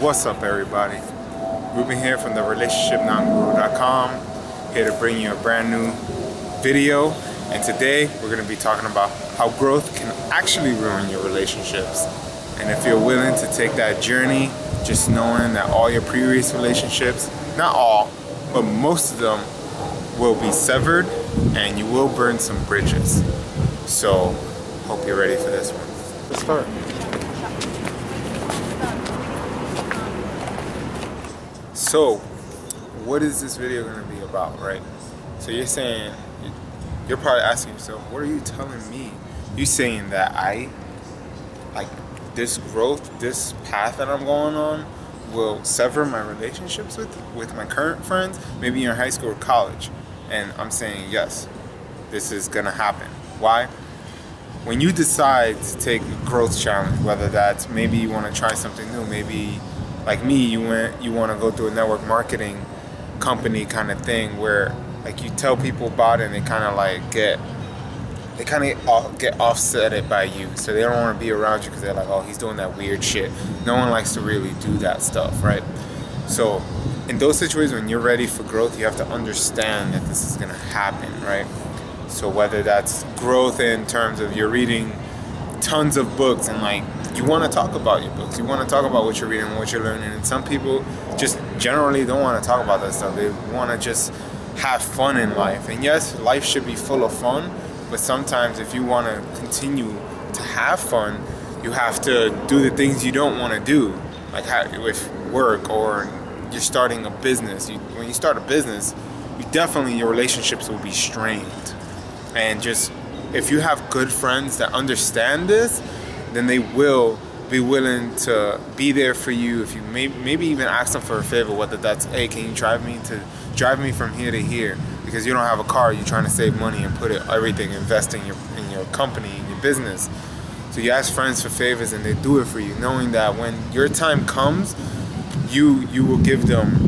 What's up, everybody? Ruben here from the relationshipnonguru.com, here to bring you a brand new video. And today we're going to be talking about how growth can actually ruin your relationships. And if you're willing to take that journey, just knowing that all your previous relationships, not all, but most of them will be severed and you will burn some bridges. So, hope you're ready for this one. Let's start. So, what is this video going to be about, right? So you're saying, you're probably asking yourself, what are you telling me? You saying that this growth, this path that I'm going on will sever my relationships with my current friends, maybe in high school or college. And I'm saying, yes, this is going to happen. Why? When you decide to take a growth challenge, whether that's maybe you want to try something new, maybe like me, you want to go through a network marketing company kind of thing where like you tell people about it and they kind of get offset by you, so they don't want to be around you because they're like, oh, he's doing that weird shit. No one likes to really do that stuff, right? So in those situations when you're ready for growth, you have to understand that this is going to happen, right? So whether that's growth in terms of you're reading tons of books and like you want to talk about your books, you want to talk about what you're reading and what you're learning, and some people just generally don't want to talk about that stuff. They want to just have fun in life. And yes, life should be full of fun, but sometimes if you want to continue to have fun, you have to do the things you don't want to do, like with work, or you're starting a business. When you start a business, your relationships will be strained. And just if you have good friends that understand this, then they will be willing to be there for you. If you maybe even ask them for a favor, whether that's, hey, can you drive me from here to here, because you don't have a car, you're trying to save money and invest in your company, in your business. So you ask friends for favors and they do it for you, knowing that when your time comes, you will give them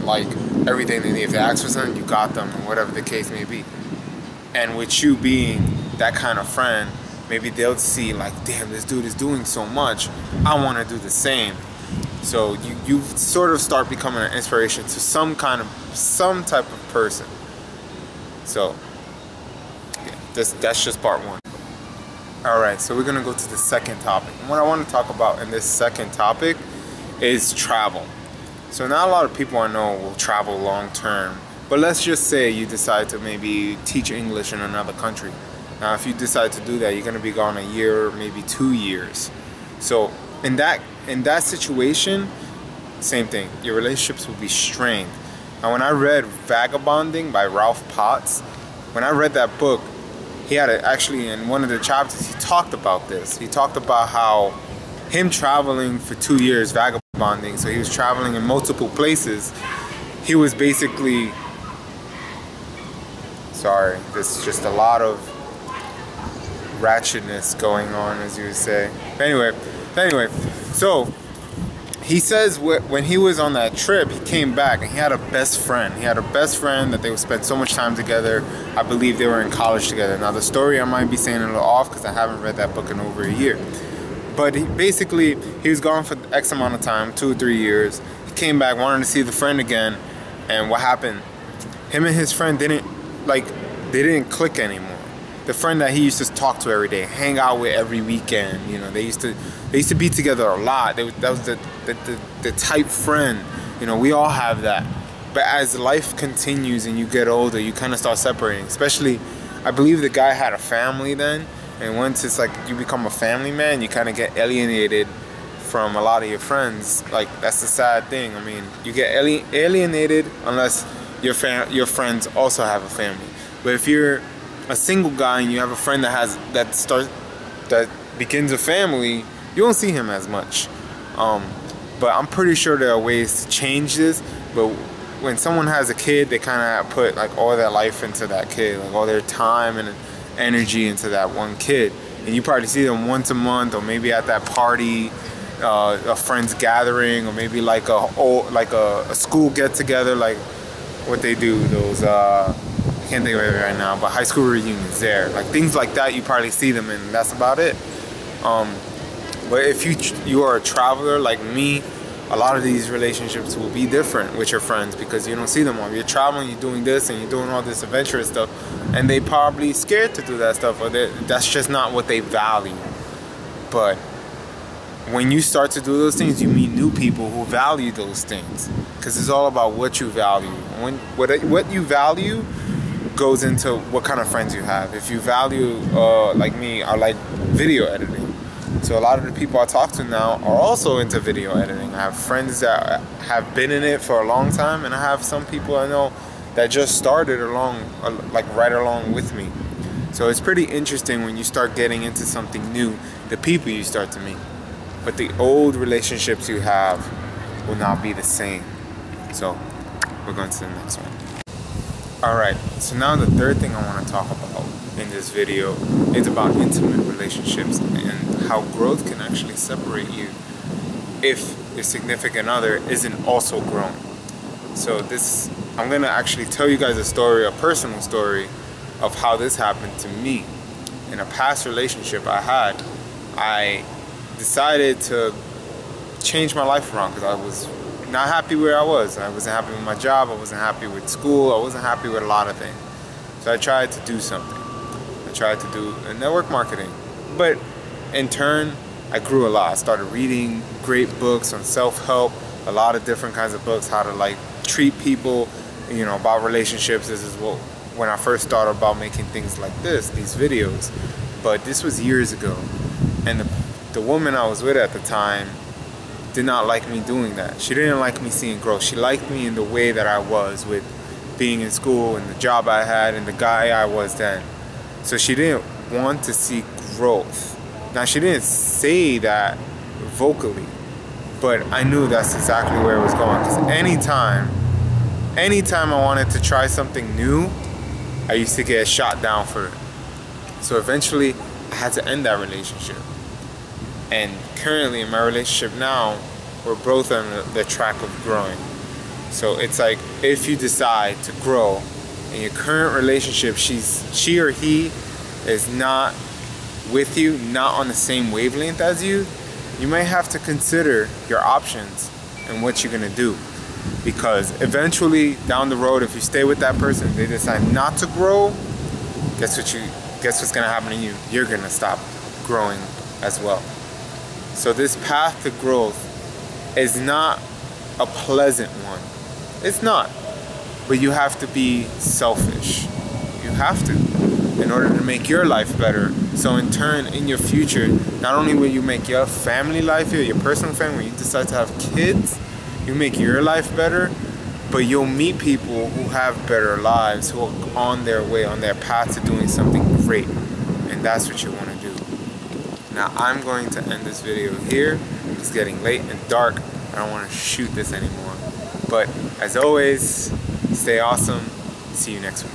like everything they need. If they ask for something, you got them, whatever the case may be. And with you being that kind of friend, maybe they'll see like, damn, this dude is doing so much, I want to do the same. So you sort of start becoming an inspiration to some type of person. So yeah, that's just part one. Alright, so we're gonna go to the second topic. And what I want to talk about in this second topic is travel. So not a lot of people I know will travel long term, but let's just say you decide to maybe teach English in another country. Now if you decide to do that, you're going to be gone a year, maybe 2 years. So in that situation, same thing, your relationships will be strained. Now when I read Vagabonding by Ralph Potts, when I read that book, he had actually in one of the chapters, he talked about this. He talked about how him traveling for 2 years, vagabonding, so he was traveling in multiple places. He was basically, sorry, there's just a lot of ratchetness going on, as you would say. Anyway, so he says when he was on that trip, he came back and he had a best friend. He had a best friend that they would spend so much time together. I believe they were in college together. Now the story I might be saying a little off because I haven't read that book in over a year. But he was gone for X amount of time, 2 or 3 years. He came back, wanted to see the friend again, and what happened? Him and his friend didn't click anymore. The friend that he used to talk to every day, hang out with every weekend, you know, they used to be together a lot. That was the type friend, you know, we all have that. But as life continues and you get older, you kind of start separating. Especially, I believe the guy had a family then, and once it's like you become a family man, you kind of get alienated from a lot of your friends. Like, that's the sad thing. I mean, you get alienated unless your friends also have a family. But if you're a single guy and you have a friend that begins a family, you won't see him as much. But I'm pretty sure there are ways to change this. But when someone has a kid, they kind of put like all their life into that kid, like all their time and energy into that one kid. And you probably see them once a month, or maybe at that party, a friend's gathering, or maybe like a school get together, like what they do, those I can't think of it right now, but high school reunions there, like things like that. You probably see them, and that's about it. But if you are a traveler like me, a lot of these relationships will be different with your friends because you don't see them all. You're traveling, you're doing this, and you're doing all this adventurous stuff, and they probably scared to do that stuff, or that's just not what they value. But when you start to do those things, you meet new people who value those things, because it's all about what you value. What you value goes into what kind of friends you have. If you value, like me, I like video editing. So a lot of the people I talk to now are also into video editing. I have friends that have been in it for a long time, and I have some people I know that just started right along with me. So it's pretty interesting when you start getting into something new, the people you start to meet. But the old relationships you have will not be the same. So we're going to the next one. Alright, so now the third thing I want to talk about in this video is about intimate relationships and how growth can actually separate you if your significant other isn't also growing. So I'm going to actually tell you guys a personal story of how this happened to me. In a past relationship I had, I decided to change my life around because I was not happy where I was. I wasn't happy with my job, I wasn't happy with school, I wasn't happy with a lot of things. So I tried to do something. I tried to do network marketing. But in turn, I grew a lot. I started reading great books on self-help, a lot of different kinds of books, how to like treat people, you know, about relationships. This is when I first started about making things like these videos. But this was years ago. And the woman I was with at the time did not like me doing that. She didn't like me seeing growth. She liked me in the way that I was with being in school and the job I had and the guy I was then. So she didn't want to see growth. Now, she didn't say that vocally, but I knew that's exactly where it was going. Because anytime I wanted to try something new, I used to get shot down for it. So eventually, I had to end that relationship. And currently in my relationship now, we're both on the track of growing. So it's like, if you decide to grow in your current relationship, she or he is not with you, not on the same wavelength as you, you may have to consider your options and what you're gonna do. Because eventually down the road, if you stay with that person, they decide not to grow, guess what's gonna happen to you? You're gonna stop growing as well. So this path to growth is not a pleasant one. It's not. But you have to be selfish. You have to, in order to make your life better. So in turn, in your future, not only will you make your family life here, your personal family, when you decide to have kids, you make your life better, but you'll meet people who have better lives, who are on their way, on their path to doing something great. And that's what you want to do. Now I'm going to end this video here. It's getting late and dark. I don't want to shoot this anymore. But as always, stay awesome. See you next week.